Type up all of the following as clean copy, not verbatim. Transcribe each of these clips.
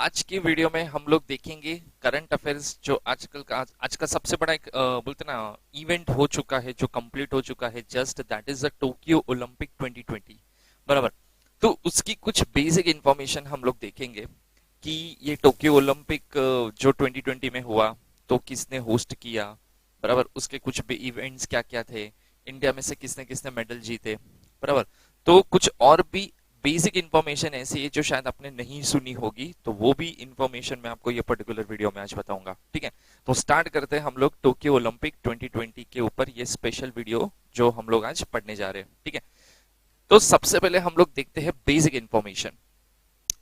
आज की वीडियो में हम लोग देखेंगे करंट अफेयर्स जो आज का सबसे बड़ा एक बोलते ना इवेंट हो चुका है, जो कंप्लीट हो चुका है just, that is the Tokyo Olympic 2020। बराबर। तो उसकी कुछ बेसिक इंफॉर्मेशन हम लोग देखेंगे कि ये टोक्यो ओलंपिक जो 2020 में हुआ तो किसने होस्ट किया। बराबर। उसके कुछ इवेंट्स क्या क्या थे, इंडिया में से किसने किसने मेडल जीते। बराबर। तो कुछ और भी बेसिक इंफॉर्मेशन ऐसी है जो शायद आपने नहीं सुनी होगी, तो वो भी इंफॉर्मेशन मैं आपको ये पर्टिकुलर वीडियो में आज बताऊंगा। ठीक है, तो स्टार्ट करते हैं हम लोग टोक्यो ओलंपिक 2020 के ऊपर ये स्पेशल वीडियो जो हम लोग आज पढ़ने जा रहे हैं। ठीक है, तो सबसे पहले हम लोग देखते हैं बेसिक इंफॉर्मेशन।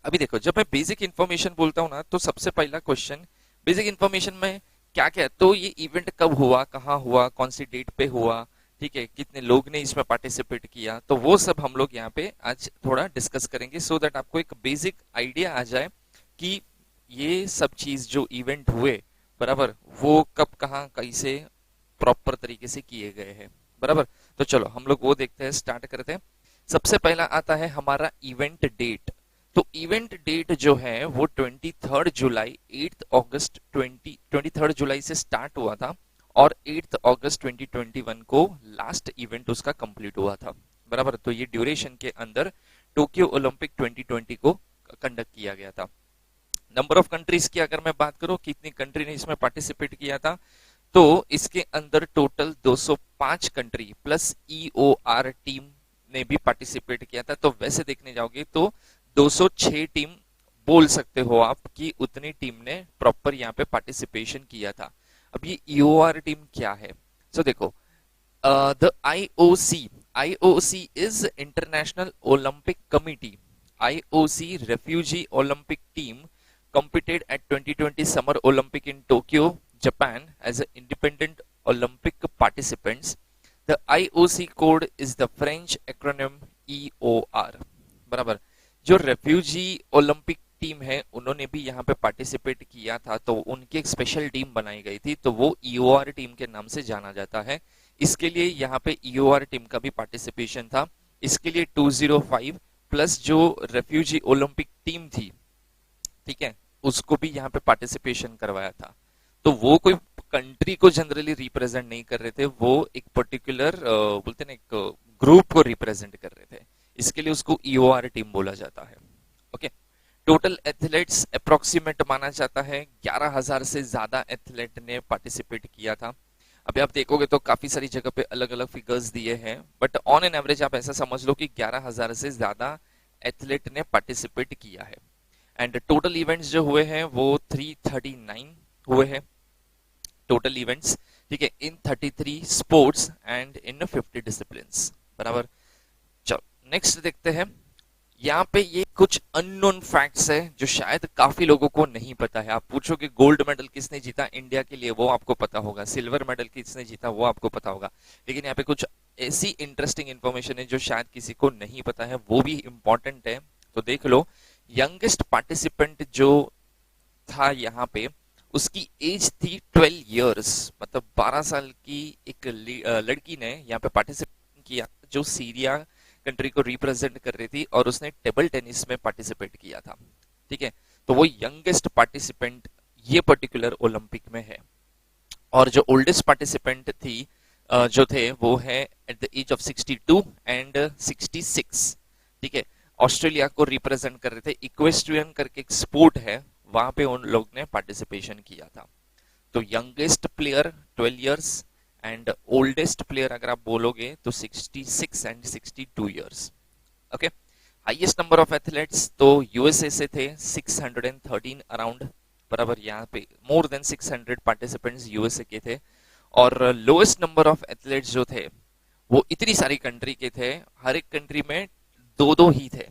अभी देखो, जब मैं बेसिक इंफॉर्मेशन बोलता हूं ना, तो सबसे पहला क्वेश्चन बेसिक इंफॉर्मेशन में क्या क्या है, तो ये इवेंट कब हुआ, कहाँ हुआ, कौन सी डेट पे हुआ, ठीक है, कितने लोग ने इसमें पार्टिसिपेट किया, तो वो सब हम लोग यहाँ पे आज थोड़ा डिस्कस करेंगे, सो दैट आपको एक बेसिक आइडिया आ जाए कि ये सब चीज जो इवेंट हुए, बराबर, वो कब कहाँ कैसे प्रॉपर तरीके से किए गए हैं। बराबर। तो चलो हम लोग वो देखते हैं, स्टार्ट करते हैं। सबसे पहला आता है हमारा इवेंट डेट। तो इवेंट डेट जो है वो 23 जुलाई 8 अगस्त 23 जुलाई से स्टार्ट हुआ था और 8 अगस्त 2021 को लास्ट इवेंट उसका कंप्लीट हुआ था। बराबर। तो ये ड्यूरेशन के अंदर टोक्यो ओलंपिक 2020 को कंडक्ट किया गया था। नंबर ऑफ कंट्रीज की अगर मैं बात करूं, कितनी कंट्री ने इसमें पार्टिसिपेट किया था, तो इसके अंदर टोटल 205 कंट्री प्लस ईओआर टीम ने भी पार्टिसिपेट किया था। तो वैसे देखने जाओगे तो 206 टीम बोल सकते हो आप कि उतनी टीम ने प्रॉपर यहाँ पे पार्टिसिपेशन किया था। अब ये ईओआर टीम क्या है, सो देखो, the IOC is international Olympic committee. IOC refugee Olympic team competed at 2020 Summer Olympic in Tokyo, Japan as an independent Olympic participants. The IOC code is the French acronym EOR. बराबर। जो refugee Olympic team है उन्होंने भी यहाँ पे participate किया था, तो उनकी एक स्पेशल टीम बनाई गई थी, तो वो ईओआर टीम के नाम से जाना जाता है। इसके लिए यहाँ पे ईओआर टीम का भी पार्टिसिपेशन था। इसके लिए 205 प्लस जो रेफ्यूजी ओलंपिक टीम थी, ठीक है, उसको भी यहाँ पे पार्टिसिपेशन करवाया था। तो वो कोई कंट्री को जनरली रिप्रेजेंट नहीं कर रहे थे, वो एक पर्टिकुलर बोलते ना एक ग्रुप को रिप्रेजेंट कर रहे थे, इसके लिए उसको ईओआर टीम बोला जाता है। ओके। टोटल एथलेट्स अप्रोक्सीमेट माना जाता है 11,000 से ज्यादा एथलेट ने पार्टिसिपेट किया था। अभी आप देखोगे तो काफी सारी जगह पे अलग अलग फिगर्स दिए हैं, बट ऑन एन एवरेज आप ऐसा समझ लो कि 11,000 से ज्यादा एथलेट ने पार्टिसिपेट किया है। एंड टोटल इवेंट्स जो हुए हैं वो 339 हुए हैं टोटल इवेंट्स, ठीक है, इन 33 स्पोर्ट्स एंड इन 50 डिसिप्लिन्स। बराबर। चलो नेक्स्ट देखते हैं। यहाँ पे ये कुछ अननोन फैक्ट्स है जो शायद काफी लोगों को नहीं पता है। आप पूछोगे गोल्ड मेडल किसने जीता इंडिया के लिए, वो आपको पता होगा, सिल्वर मेडल किसने जीता वो आपको पता होगा, लेकिन यहाँ पे कुछ ऐसी इंटरेस्टिंग इंफॉर्मेशन है जो शायद किसी को नहीं पता है, वो भी इंपॉर्टेंट है, तो देख लो। यंगेस्ट पार्टिसिपेंट जो था यहाँ पे, उसकी एज थी 12 इयर्स, मतलब 12 साल की एक लड़की ने यहाँ पे पार्टिसिपेट किया, जो सीरिया कंट्री को रिप्रेजेंट कर रही थी, और उसने टेबल टेनिस में पार्टिसिपेट किया था। ठीक है, तो वो यंगेस्ट पार्टिसिपेंट ये पर्टिकुलर ओलंपिक में है। और जो ओल्डेस्ट पार्टिसिपेंट थी जो थे वो है at the age of 62 and 66। ठीक है, ऑस्ट्रेलिया को रिप्रेजेंट कर रहे थे, इक्वेस्ट्रियन करके एक स्पोर्ट है, वहां पे उन लोग ने पार्टिसिपेशन किया था। तो youngest player 12 years and oldest player अगर आप बोलोगे तो 66 and 62 years. Okay. Highest number of athletes तो यूएसए से थे 613 अराउंड। बराबर। यहाँ पे मोर देन 600 पार्टिसिपेंट्स यूएसए के थे। और लोएस्ट नंबर ऑफ एथलेट्स जो थे वो इतनी सारी कंट्री के थे, हर एक कंट्री में दो दो ही थे,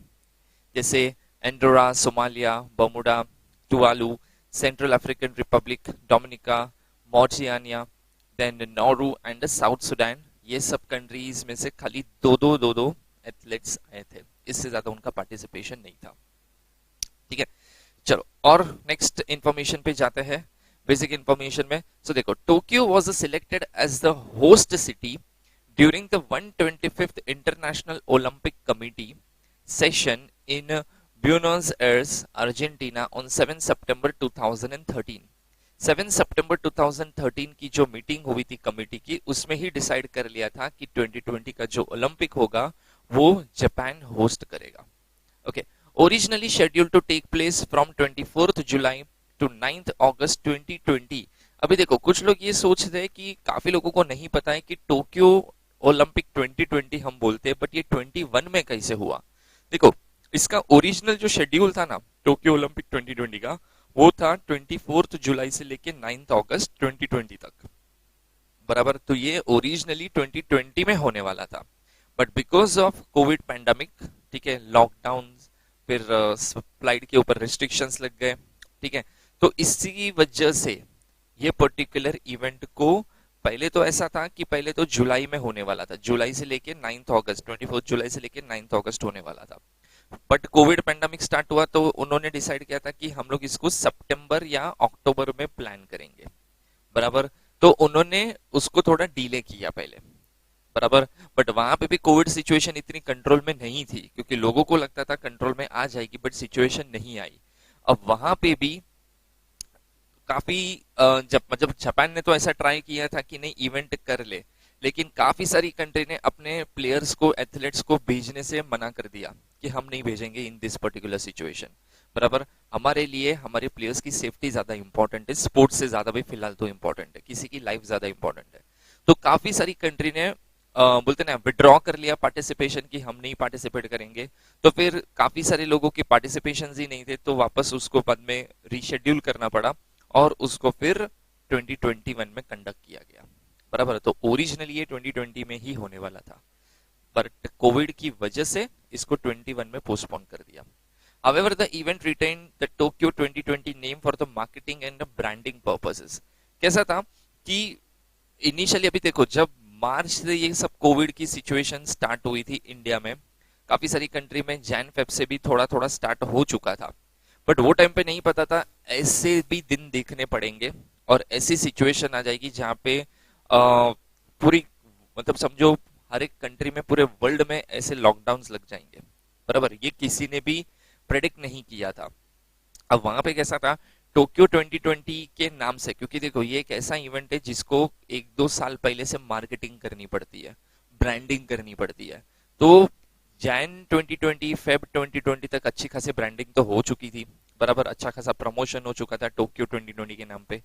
जैसे Andorra, Somalia, Bermuda, Tuvalu, Central African Republic, Dominica, Mauritania, then Nauru and South Sudan. ये सब कंट्रीज में से खाली दो दो एथलेट्स आए थे, इससे ज्यादा उनका पार्टिसिपेशन नहीं था। ठीक है, चलो और नेक्स्ट इंफॉर्मेशन पे जाते हैं, बेसिक इंफॉर्मेशन में। सो देखो, Tokyo was selected as the host city during the 125th international Olympic committee session in Buenos Aires Argentina on 7 सितंबर 2013। 7 सितंबर 2013 की जो मीटिंग हुई थी कमेटी की, उसमें ही डिसाइड कर लिया था कि 2020 का जो ओलंपिक होगा वो जापान होस्ट करेगा। Okay, originally scheduled to take place from 24th जुलाई टू 9th अगस्त 2020। अभी देखो, कुछ लोग ये सोच रहे हैं कि काफी लोगों को नहीं पता है कि टोक्यो ओलंपिक 2020 हम बोलते हैं, बट ये 21 में कैसे हुआ। देखो, इसका ओरिजिनल जो शेड्यूल था ना टोक्यो ओलंपिक 2020 का, वो था 24th जुलाई से लेके 9th अगस्त 2020 तक, बराबर। तो ये ओरिजिनली 2020 में होने वाला था, but because of Covid pandemic, ठीक है, लॉकडाउन, फिर फ्लाइट के ऊपर रिस्ट्रिक्शंस लग गए, ठीक है, तो इसी वजह से ये पर्टिकुलर इवेंट को, पहले तो ऐसा था कि पहले तो जुलाई में होने वाला था, जुलाई से लेके 9th अगस्त, 24 जुलाई से लेके 9th अगस्त होने वाला था, बट कोविड पैंडमिक स्टार्ट हुआ तो उन्होंने डिसाइड किया था कि हम लोग इसको सितंबर या अक्टूबर में प्लान करेंगे, बराबर। तो उन्होंने उसको थोड़ा डिले किया पहले, बराबर। बट वहां पे भी कोविड सिचुएशन इतनी कंट्रोल में नहीं थी, क्योंकि लोगों को लगता था कंट्रोल में आ जाएगी, बट सिचुएशन नहीं आई। अब वहां पे भी काफी जब मतलब जापान ने तो ऐसा ट्राई किया था कि नहीं इवेंट कर ले, लेकिन काफी सारी कंट्री ने अपने प्लेयर्स को, एथलेट्स को भेजने से मना कर दिया कि हम नहीं भेजेंगे इन दिस पर्टिकुलर सिचुएशन, बराबर। हमारे लिए हमारे प्लेयर्स की सेफ्टी ज्यादा इंपॉर्टेंट है, स्पोर्ट्स से ज्यादा भी फिलहाल तो इंपॉर्टेंट है, किसी की लाइफ ज्यादा इंपॉर्टेंट है। तो काफी सारी कंट्री ने बोलते ना विड्रॉ कर लिया पार्टिसिपेशन की हम नहीं पार्टिसिपेट करेंगे। तो फिर काफी सारे लोगों के पार्टिसिपेशन ही नहीं थे, तो वापस उसको बाद में रीशेड्यूल करना पड़ा और उसको फिर 2021 में कंडक्ट किया गया, बराबर। तो ओरिजिनली ये 2020 में ही होने वाला था, बट कोविड की वजह से इसको 21 में पोस्टपोन कर दिया। However, the event retained the Tokyo 2020 name for the marketing and the branding purposes। कैसा था कि इनिशियली, अभी देखो, जब मार्च से ये सब कोविड की सिचुएशन स्टार्ट हुई थी इंडिया में, काफी सारी कंट्री में जैन फेब से भी थोड़ा थोड़ा स्टार्ट हो चुका था, बट वो टाइम पे नहीं पता था ऐसे भी दिन देखने पड़ेंगे और ऐसी सिचुएशन आ जाएगी जहाँ पे पूरी, मतलब समझो हर एक कंट्री में, पूरे वर्ल्ड में ऐसे लॉकडाउन्स लग जाएंगे, बराबर। ये किसी ने भी प्रेडिक्ट नहीं किया था। अब वहां पे कैसा था, टोक्यो 2020 के नाम से, क्योंकि देखो ये एक ऐसा इवेंट है जिसको 1-2 साल पहले से मार्केटिंग करनी पड़ती है, ब्रांडिंग करनी पड़ती है। तो जैन 2020, फेब 2020 तक अच्छी खासी ब्रांडिंग तो हो चुकी थी, बराबर, अच्छा खासा प्रमोशन हो चुका था टोक्यो 2020 के नाम पे,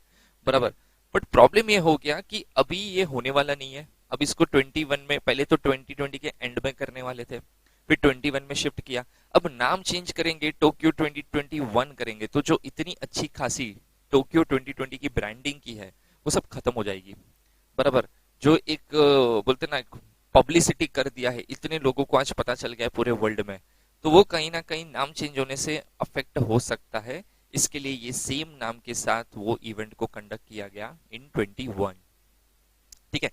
बराबर। बट प्रॉब्लम ये हो गया कि अभी ये होने वाला नहीं है। अब इसको 21 में, पहले तो 2020 के एंड में करने वाले थे, फिर 21 में शिफ्ट किया। अब नाम चेंज करेंगे, टोक्यो 2021 करेंगे, तो जो इतनी अच्छी खासी टोक्यो 2020 की ब्रांडिंग की है वो सब खत्म हो जाएगी, बराबर। जो एक बोलते ना पब्लिसिटी कर दिया है, इतने लोगों को आज पता चल गया है पूरे वर्ल्ड में, तो वो कहीं ना कहीं नाम चेंज होने से अफेक्ट हो सकता है। इसके लिए ये सेम नाम के साथ वो इवेंट को कंडक्ट किया गया इन 21, ठीक है।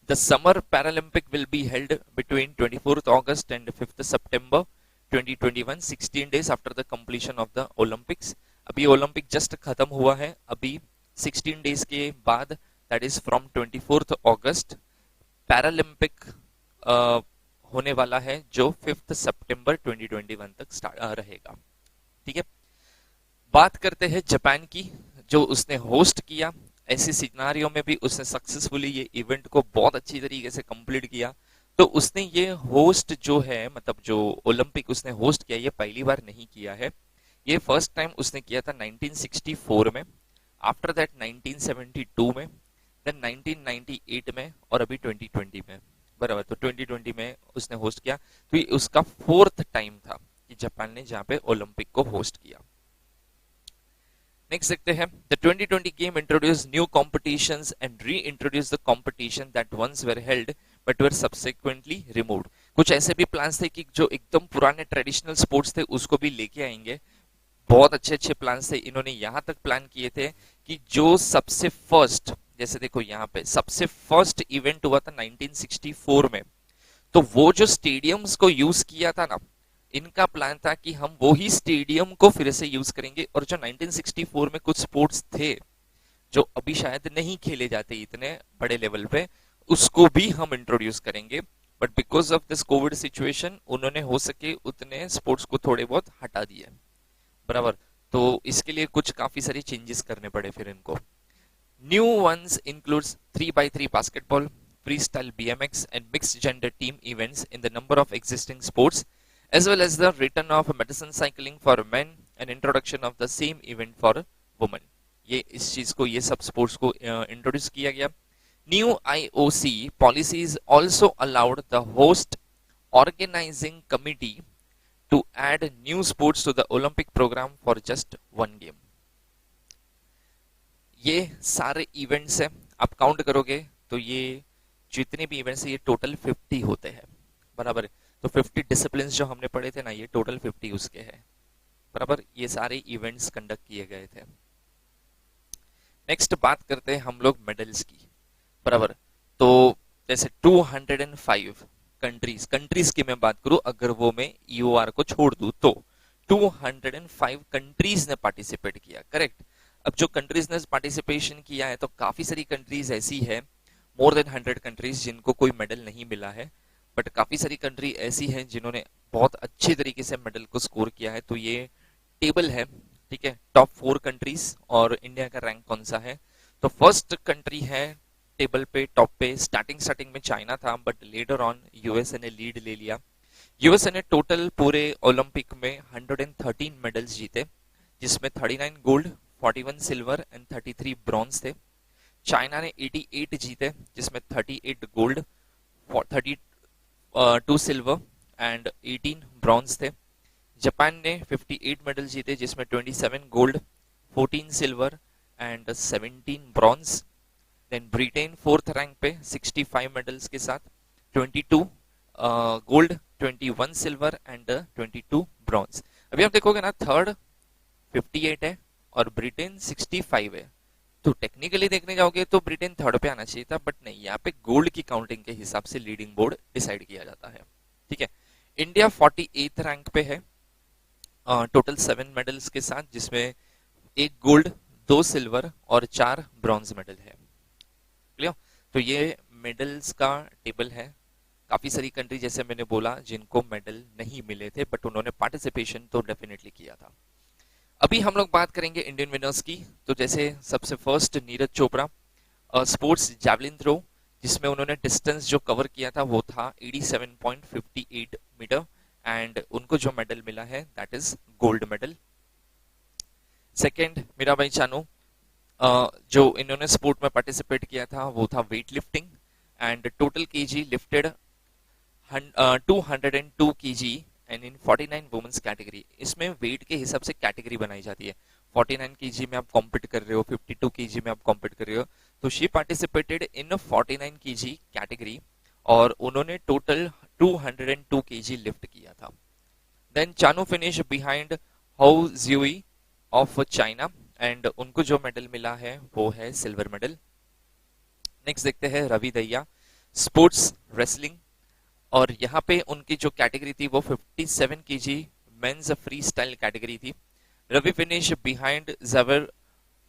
The Summer Paralympic will be held between 24th August and 5th September 2021, 16 days after the completion of the Olympics। अभी ओलंपिक जस्ट खत्म हुआ है, अभी 16 डेज के बाद, that is from 24th August Paralympic होने वाला है, जो 5th सितंबर 2021 तक रहेगा, ठीक है। बात करते हैं जापान की, जो उसने होस्ट किया। ऐसे सिनारियो में भी उसने सक्सेसफुली ये इवेंट को बहुत अच्छी तरीके से कंप्लीट किया। तो उसने ये होस्ट जो है, मतलब जो ओलंपिक उसने होस्ट किया, ये पहली बार नहीं किया है, ये फर्स्ट टाइम उसने किया था 1964 में, आफ्टर दैट 1972 में, देन 1998 में, और अभी 2020 में, बराबर। तो 2020 में उसने होस्ट किया, तो ये उसका 4th टाइम था कि जापान ने जहाँ पे ओलंपिक को होस्ट किया। नेक्स्ट देखते हैं, the 2020 game introduce new competitions and reintroduce the competition that once were held but were subsequently removed. कुछ ऐसे भी प्लान्स थे कि जो एकदम पुराने ट्रेडिशनल स्पोर्ट्स थे उसको भी लेके आएंगे, बहुत अच्छे अच्छे प्लान्स थे। इन्होंने यहाँ तक प्लान किए थे कि जो सबसे फर्स्ट, जैसे देखो यहाँ पे सबसे फर्स्ट इवेंट हुआ था 1964 में, तो वो जो स्टेडियम्स को यूज किया था ना, इनका प्लान था कि हम वो ही स्टेडियम को फिर से यूज करेंगे, और जो 1964 में कुछ स्पोर्ट्स थे जो अभी शायद नहीं खेले जाते इतने बड़े लेवल पे, उसको भी हम इंट्रोड्यूस करेंगे, but because of this Covid situation उन्होंने हो सके उतने स्पोर्ट्स को थोड़े बहुत हटा दिए, बराबर। तो इसके लिए कुछ काफी सारी चेंजेस करने पड़े फिर इनको। New ones includes 3x3 basketball, freestyle BMX and mixed gender team events in the number of existing sports, as well as the return of medicine cycling for men and introduction of the same event for women। ये इस चीज को, ये सब sports को introduce किया गया। New IOC policies also allowed the host organizing committee to add new sports to the Olympic program for just one game। ये सारे इवेंट्स हैं, आप काउंट करोगे तो ये जितने भी इवेंट्स हैं ये टोटल 50 होते हैं, बराबर। तो 50 डिसिप्लिन जो हमने पढ़े थे ना, ये टोटल 50 उसके हैं, बराबर। ये सारे इवेंट्स कंडक्ट किए गए थे। नेक्स्ट बात करते हैं हम लोग मेडल्स की, बराबर। तो जैसे 205 कंट्रीज की मैं बात करूं, अगर वो मैं ईओआर को छोड़ दूं तो 205 कंट्रीज ने पार्टिसिपेट किया, करेक्ट। अब जो कंट्रीज ने पार्टिसिपेशन किया है तो काफी सारी कंट्रीज ऐसी है, मोर देन 100 कंट्रीज जिनको कोई मेडल नहीं मिला है, बट काफी सारी कंट्री ऐसी हैं जिन्होंने बहुत अच्छी तरीके से मेडल को स्कोर किया है। तो ये टेबल है, ठीक है, टॉप 4 कंट्रीज और इंडिया का रैंक कौन सा है। तो फर्स्ट कंट्री है टेबल पे, टॉप पे, स्टार्टिंग में चाइना था, बट लेटर ऑन यूएसए ने लीड ले लिया। यूएसए ने टोटल पूरे ओलंपिक में 113 मेडल्स जीते, जिसमें 39 गोल्ड, 41 सिल्वर एंड 33 ब्रॉन्ज थे। चाइना ने 88 जीते, जिसमें 38 गोल्ड, 32 सिल्वर एंड 18 ब्रॉन्ज थे। जापान ने 58 मेडल जीते, जिसमें 27 gold, 14 silver and 17 bronze. Then Britain fourth rank पे 65 मेडल्स के साथ, 22 गोल्ड, 21 सिल्वर एंड 22 ब्रॉन्ज। अभी आप देखोगे ना, थर्ड 58 है और ब्रिटेन 65 है, तो टेक्निकली देखने जाओगे तो ब्रिटेन थर्ड पे आना चाहिए था, बट नहीं, यहाँ पे गोल्ड की काउंटिंग के हिसाब से लीडिंग बोर्ड डिसाइड किया जाता है, ठीक है। इंडिया 48 रैंक पे है, टोटल 7 मेडल्स के साथ, जिसमें 1 गोल्ड, 2 सिल्वर और 4 ब्रॉन्ज मेडल है, क्लियर। तो ये मेडल्स का टेबल है। काफी सारी कंट्री, जैसे मैंने बोला, जिनको मेडल नहीं मिले थे, बट उन्होंने पार्टिसिपेशन तो डेफिनेटली किया था। अभी हम लोग बात करेंगे इंडियन विनर्स की। तो जैसे सबसे first Neeraj Chopra, sports javelin throw, जिसमें उन्होंने डिस्टेंस जो कवर किया था वो था 87.58 मीटर, एंड उनको जो मेडल मिला है that is gold medal. Second Mirabai Chanu, जो इन्होंने स्पोर्ट में पार्टिसिपेट किया था वो था weight lifting, and total KG lifted 202 KG and in 49 women's category. इसमें वेट के हिसाब से कैटेगरी बनाई जाती है। 49 केजी में आप कॉम्पीट कर रहे हो, 52 केजी में आप कॉम्पीट कर रहे हो, तो she participated in 49 KG category और उन्होंने टोटल 202 केजी लिफ्ट किया था। Then Chanu finish behind Hou Zhihui of China, and उनको जो मेडल मिला है वो है सिल्वर मेडल। नेक्स्ट देखते हैं रवि दहिया, स्पोर्ट्स रेसलिंग, और यहाँ पे उनकी जो कैटेगरी थी वो 57 KG men's free style category थी। Ravi finish behind Zavur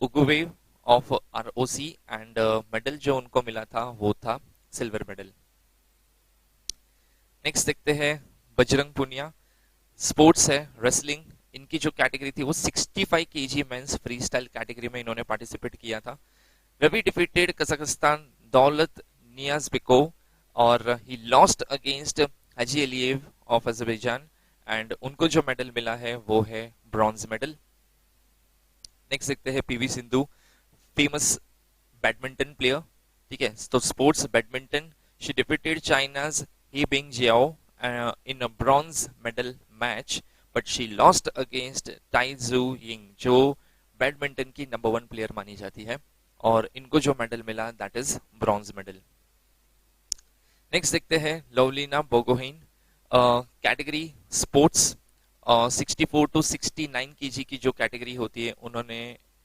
Uguev of ROC, and medal जो उनको मिला था वो था सिल्वर मेडल। नेक्स्ट देखते हैं बजरंग पुनिया, स्पोर्ट्स है रेसलिंग, इनकी जो कैटेगरी थी वो 65 KG men's free style category में इन्होंने पार्टिसिपेट किया था। Ravi defeated Kazakhstan Daulet Niyazbekov और he lost against Haji Aliyev of Azerbaijan, and उनको जो मेडल मिला है वो है ब्रॉन्ज मेडल। नेक्स्ट देखते हैं PV Sindhu, famous badminton player, ठीक है। तो sports badminton, she defeated China's He Bing Jiao in a bronze medal match, but she lost against Tai Tzu Ying, जो बैडमिंटन की नंबर 1 प्लेयर मानी जाती है, और इनको जो मेडल मिला that is bronze medal. Next देखते हैं Lovlina Borgohain, category sports, 64 to 69 KG की जो कैटेगरी होती है उन्होंने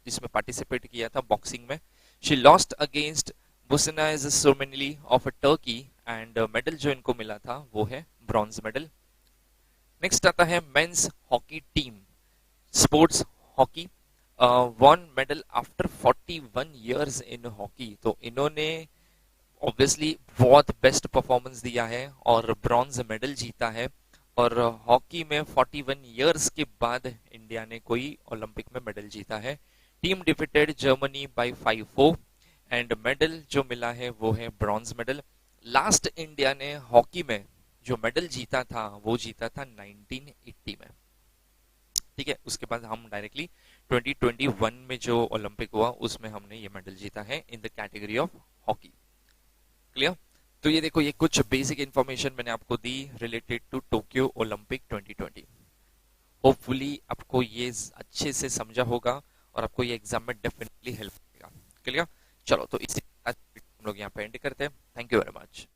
इसमें पार्टिसिपेट किया था बॉक्सिंग में। She lost against Busenaz Surmeneli of Turkey, and medal जो इनको मिला था वो है ब्रॉन्ज मेडल। नेक्स्ट आता है men's hockey team, sports hockey, one medal after 41 years in hockey. तो इन्होंने ऑब्वियसली बहुत बेस्ट परफॉर्मेंस दिया है और ब्रॉन्ज मेडल जीता है। और हॉकी में 41 इयर्स के बाद इंडिया ने कोई ओलंपिक में मेडल जीता है। Team defeated Germany by 5-4 and medal जो मिला है वो है ब्रॉन्ज मेडल। लास्ट इंडिया ने हॉकी में जो मेडल जीता था वो जीता था 1980 में। ठीक है, उसके बाद हम डायरेक्टली 2021 में जो ओलंपिक हुआ उसमें हमने ये मेडल जीता है in the category of hockey. Clear? तो ये देखो, ये कुछ बेसिक इंफॉर्मेशन मैंने आपको दी related to Tokyo Olympic 2020। Hopefully आपको ये अच्छे से समझा होगा और आपको ये एग्जाम में डेफिनेटली हेल्प करेगा। क्लियर? चलो, तो इसी के साथ हम लोग यहाँ पे एंड करते हैं। Thank you very much.